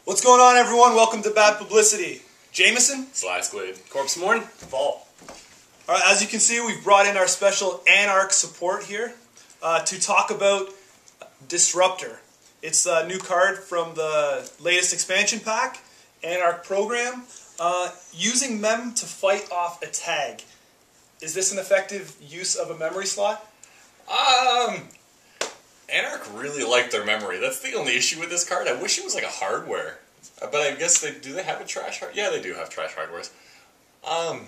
What's going on, everyone? Welcome to Bad Publicity. Jameson? Sly Squid. Corpse Morn. Vol. Alright, as you can see, we've brought in our special Anarch support here to talk about Disruptor. It's a new card from the latest expansion pack, Anarch Program, using mem to fight off a tag. Is this an effective use of a memory slot? Anarch really liked their memory. That's the only issue with this card. I wish it was like a hardware. But I guess do they have a trash hardware? Yeah, they do have trash hardwares. I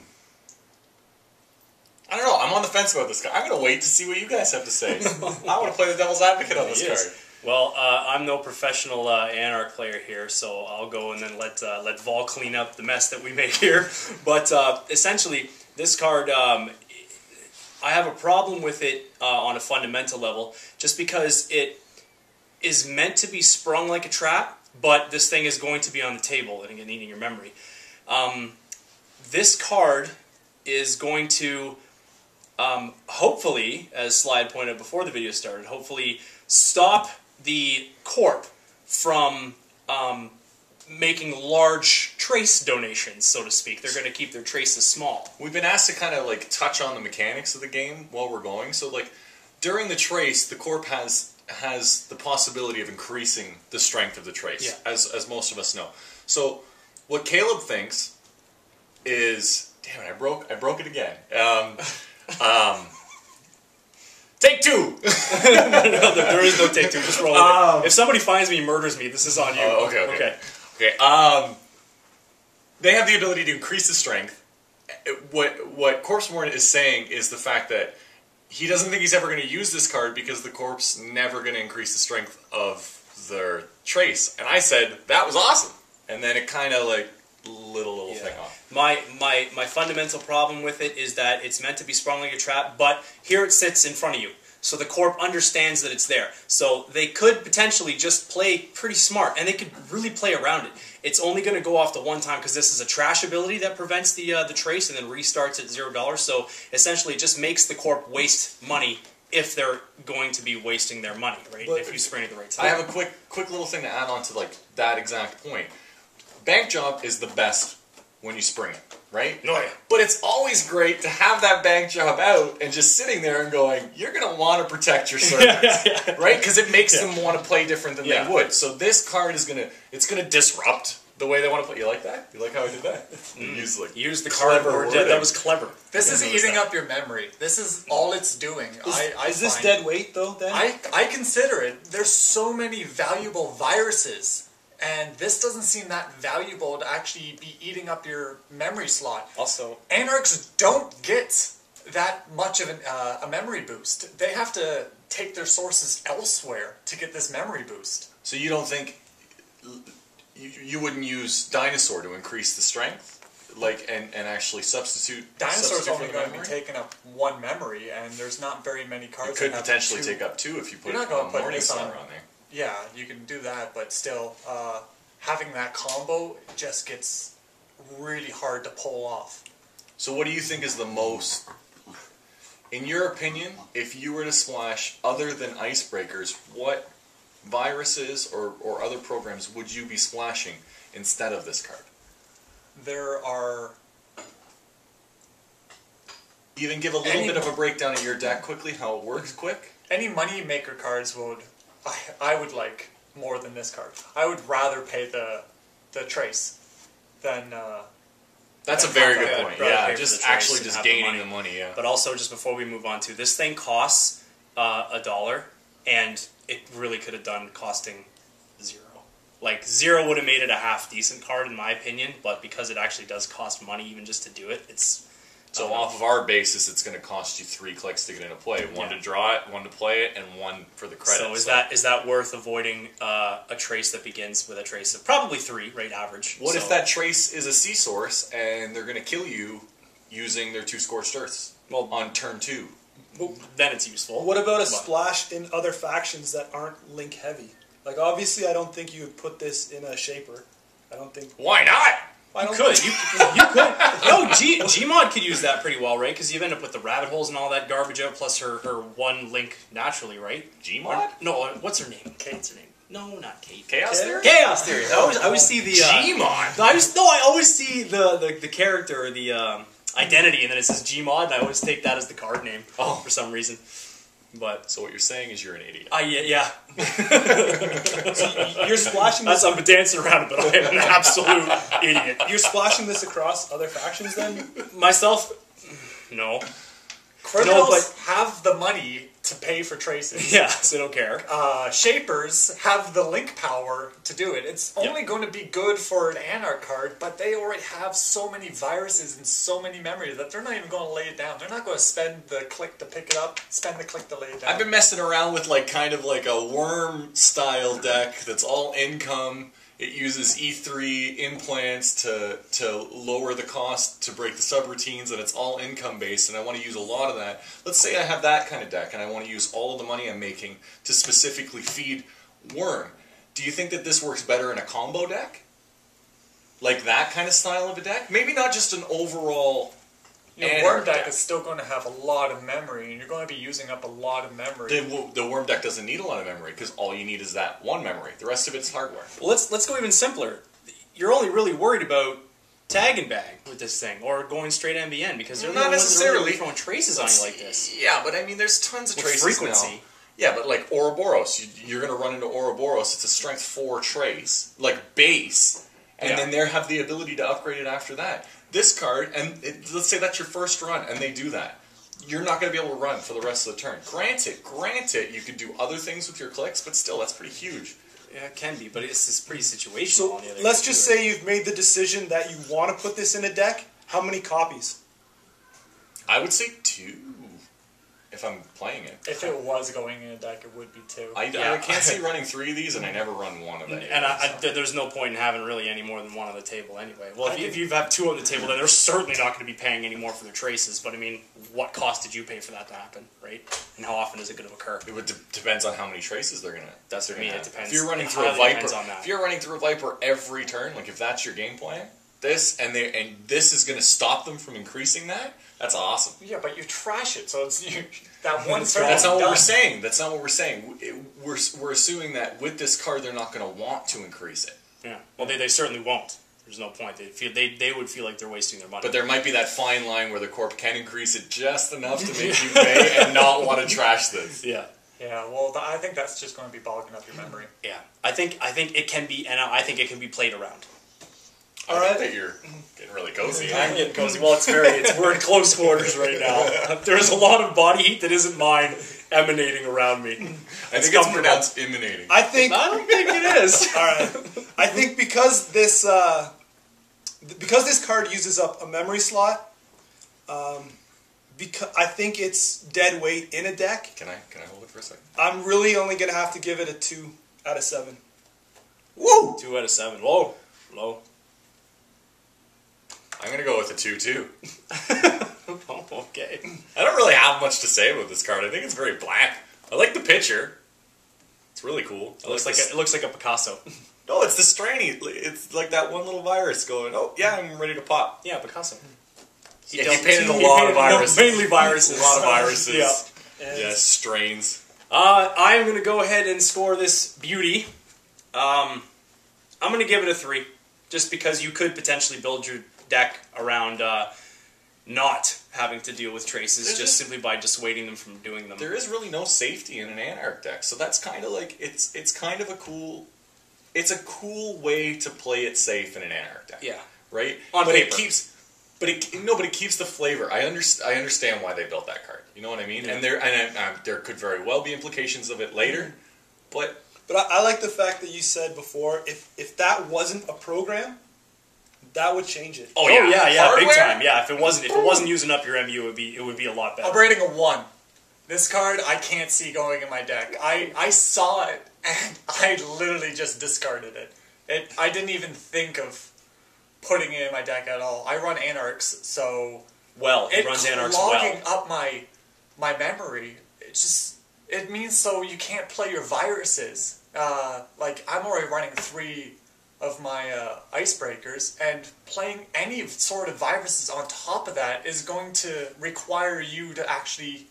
don't know. I'm on the fence about this card. I'm going to wait to see what you guys have to say. I want to play the devil's advocate on this card. Well, I'm no professional Anarch player here, so I'll go and then let Vol clean up the mess that we make here. But essentially, this card, I have a problem with it on a fundamental level, just because it is meant to be sprung like a trap, but this thing is going to be on the table and eating your memory. This card is going to, hopefully, as Sly pointed out before the video started, hopefully stop the corp from making large trace donations, so to speak. They're going to keep their traces small. We've been asked to kind of like touch on the mechanics of the game while we're going. So like during the trace, the corp has the possibility of increasing the strength of the trace, as most of us know. So what Caleb thinks is, damn it, I broke it again. Take two! No, there is no take two. Just roll it. If somebody finds me and murders me, this is on you. Okay. They have the ability to increase the strength. What Corpse Morn is saying is the fact that he doesn't think he's ever going to use this card because the corp's never going to increase the strength of their trace. And I said, that was awesome. And then it kind of like lit a little thing off. My fundamental problem with it is that it's meant to be sprung like a trap, but here it sits in front of you. So the corp understands that it's there. So they could potentially just play pretty smart, and they could really play around it. It's only going to go off the one time because this is a trash ability that prevents the trace and then restarts at $0. So essentially it just makes the corp waste money if they're going to be wasting their money, right? But if you spring at the right time. I have a quick little thing to add on to like that exact point. Bank job is the best when you spring it, right? Oh, yeah. But it's always great to have that bank job out and just sitting there and going, you're going to want to protect your servants, right? Because it makes them want to play different than they would. So this card is going to disrupt the way they want to play. You like that? You like how I did that? Use the cardboard. That was clever. This is eating up your memory. This is all it's doing. Is this dead weight, though, then? I consider it. There's so many valuable viruses. And this doesn't seem that valuable to actually be eating up your memory slot. Also, Anarchs don't get that much of a memory boost. They have to take their sources elsewhere to get this memory boost. So you don't think you wouldn't use Dinosaur to increase the strength, like and actually substitute? Dinosaur's only going to be taking up one memory, and there's not very many cards. It could potentially take up two if you put Morningstar on there. Yeah, you can do that, but still, having that combo just gets really hard to pull off. So what do you think is the most, in your opinion, if you were to splash other than icebreakers, what viruses or other programs would you be splashing instead of this card? There are... Even give a little bit of a breakdown of your deck quickly, how it works quick? Any money maker cards would... I would like more than this card. I would rather pay the trace than... That's a very good point. Yeah, just actually just gaining the money, yeah. But also, just before we move on to, this thing costs $1, and it really could have done costing $0. Like, $0 would have made it a half-decent card, in my opinion, but because it actually does cost money even just to do it, it's... So off of our basis, it's going to cost you 3 clicks to get into play. One to draw it, one to play it, and one for the credit. So is that worth avoiding a trace that begins with a trace of probably 3, right, average? What if that trace is a C-source, and they're going to kill you using their 2 Scorched Earths on turn 2? Well, then it's useful. What about a splash in other factions that aren't link heavy? Like, obviously, I don't think you would put this in a Shaper. I don't think... Why not? You could. You could. No, Gmod could use that pretty well, right? Because you end up with the rabbit holes and all that garbage out, plus her one link naturally, right? Gmod? No, what's her name? Kate's her name. No, not Kate. Chaos Theory? Chaos Theory. I always see the Gmod. I always see the character or the identity, and then it says Gmod, and I always take that as the card name for some reason. But So what you're saying is you're an idiot. yeah. You're splashing this. I'm dancing around it, but I'm an absolute idiot. You're splashing this across other factions, then? Myself, no. Criminals have the money to pay for traces. Yeah, so I don't care. Shapers have the link power to do it. It's only going to be good for an Anarch card, but they already have so many viruses and so many memory that they're not even going to lay it down. They're not going to spend the click to pick it up, spend the click to lay it down. I've been messing around with kind of a worm style deck that's all income. It uses E3 implants to lower the cost to break the subroutines, and it's all income based, and I want to use a lot of that. Let's say I have that kind of deck, and I want to use all of the money I'm making to specifically feed Worm. Do you think that this works better in a combo deck? Like that kind of style of a deck? Maybe not just an overall Your Worm deck is still going to have a lot of memory, and you're going to be using up a lot of memory. The Worm deck doesn't need a lot of memory, because all you need is that one memory. The rest of it's hardware. Well, let's go even simpler. You're only really worried about tag and bag with this thing, or going straight MBN, because they're Not the ones that are really necessarily. throwing traces on you like this. Yeah, but I mean, there's tons of With traces frequency. now. Yeah, but like Ouroboros, you're going to run into Ouroboros. It's a strength 4 trace, like base, and then they have the ability to upgrade it after that. This card, and let's say that's your first run, and they do that. You're not going to be able to run for the rest of the turn. Granted, you could do other things with your clicks, but still, that's pretty huge. Yeah, it can be, but it's pretty situational. So on the other let's hand, just too. say you've made the decision that you want to put this in a deck. How many copies? I would say 2, if I'm playing it. If it was going in a deck, it would be 2. I can't see running 3 of these, and I never run one of them. And there's no point in having really any more than one on the table anyway. Well, if you have 2 on the table, then they're certainly not going to be paying any more for their traces. But I mean, what cost did you pay for that to happen, right? And how often is it going to occur? It would depends on how many traces they're gonna. That's what I mean. It depends. If you're running It through a highly Viper, depends on that. if you're running through a Viper every turn, like if that's your game plan, this is gonna stop them from increasing that. That's awesome. Yeah, but you trash it, so it's that one turn. That's not what done. we're saying. That's not what we're saying. We're assuming that with this card, they're not going to want to increase it. Yeah. Well, they certainly won't. There's no point. They would feel like they're wasting their money. But there might be that fine line where the corp can increase it just enough to make you pay and not want to trash this. Yeah. Yeah, well, I think that's just going to be bogging up your memory. Yeah. I think it can be, and I think it can be played around. I think that you're getting really cozy. I'm getting cozy. Well, we're in close quarters right now. There's a lot of body heat that isn't mine emanating around me. I think it's pronounced emanating. I don't think it is. All right. I think because this card uses up a memory slot, because I think it's dead weight in a deck. Can I hold it for a second? I'm really only gonna have to give it a 2 out of 7. Woo! 2 out of 7. Whoa. Low. I'm going to go with a 2 too. Oh, okay. I don't really have much to say about this card. I think it's very black. I like the picture. It's really cool. It looks like a Picasso. No, it's the strainy. It's like that one little virus going, oh, yeah, I'm ready to pop. Yeah, Picasso. He painted a lot of viruses. Mainly viruses. A lot of viruses. Yeah. Yeah, strains. I am going to go ahead and score this beauty. I'm going to give it a 3. Just because you could potentially build your deck around not having to deal with traces simply by dissuading them from doing them. There is really no safety in an Anarch deck, so that's kind of like it's kind of a cool way to play it safe in an Anarch deck. Yeah, right. On but paper. it keeps the flavor. I understand why they built that card. You know what I mean? Yeah. And there could very well be implications of it later, but I like the fact that you said before, if that wasn't a program, that would change it. Oh yeah, Hardware? big time. Yeah, if it wasn't using up your MU, it would be a lot better. I'm rating a 1. This card I can't see going in my deck. I saw it and I literally just discarded it. I didn't even think of putting it in my deck at all. I run Anarchs, so it runs Anarchs well. Clogging up my memory. It means so you can't play your viruses. Like I'm already running 3 of my icebreakers, and playing any sort of viruses on top of that is going to require you to actually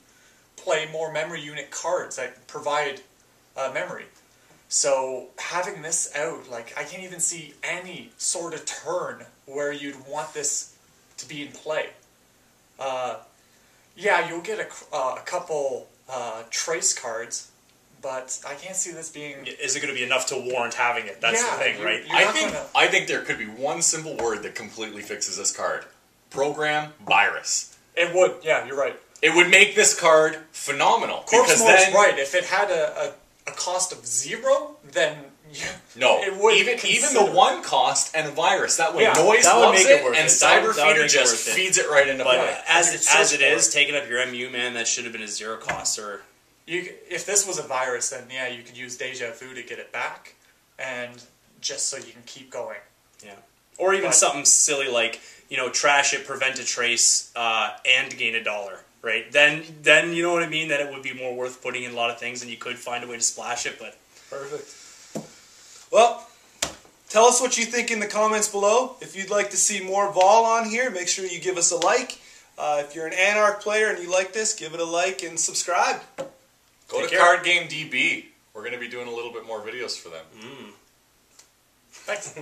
play more memory unit cards that provide memory. So having this out, like, I can't even see any sort of turn where you'd want this to be in play. Yeah, you'll get a couple trace cards, but I can't see this being... Is it going to be enough to warrant having it? That's the thing, right? I think there could be one simple word that completely fixes this card. Program virus. It would, yeah, you're right. It would make this card phenomenal. Corpse More's right. If it had a cost of 0, then no, it would even the 1 cost and a virus. That way, Yeah, Noise that would loves make it, it worth and it. That would Cyberfeeder make it just worth it. feeds it right into But play. as it is, taking up your MU, man, that should have been a 0 cost. Or if this was a virus, then yeah, you could use Deja Vu to get it back, and just so you can keep going. Yeah. Or even something silly like, trash it, prevent a trace, and gain $1. Right? Then you know what I mean? That it would be more worth putting in a lot of things, and you could find a way to splash it, but... Perfect. Well, tell us what you think in the comments below. If you'd like to see more Vol on here, make sure you give us a like. If you're an Anarch player and you like this, give it a like and subscribe. Go to Card Game DB. We're going to be doing a little bit more videos for them. Thanks.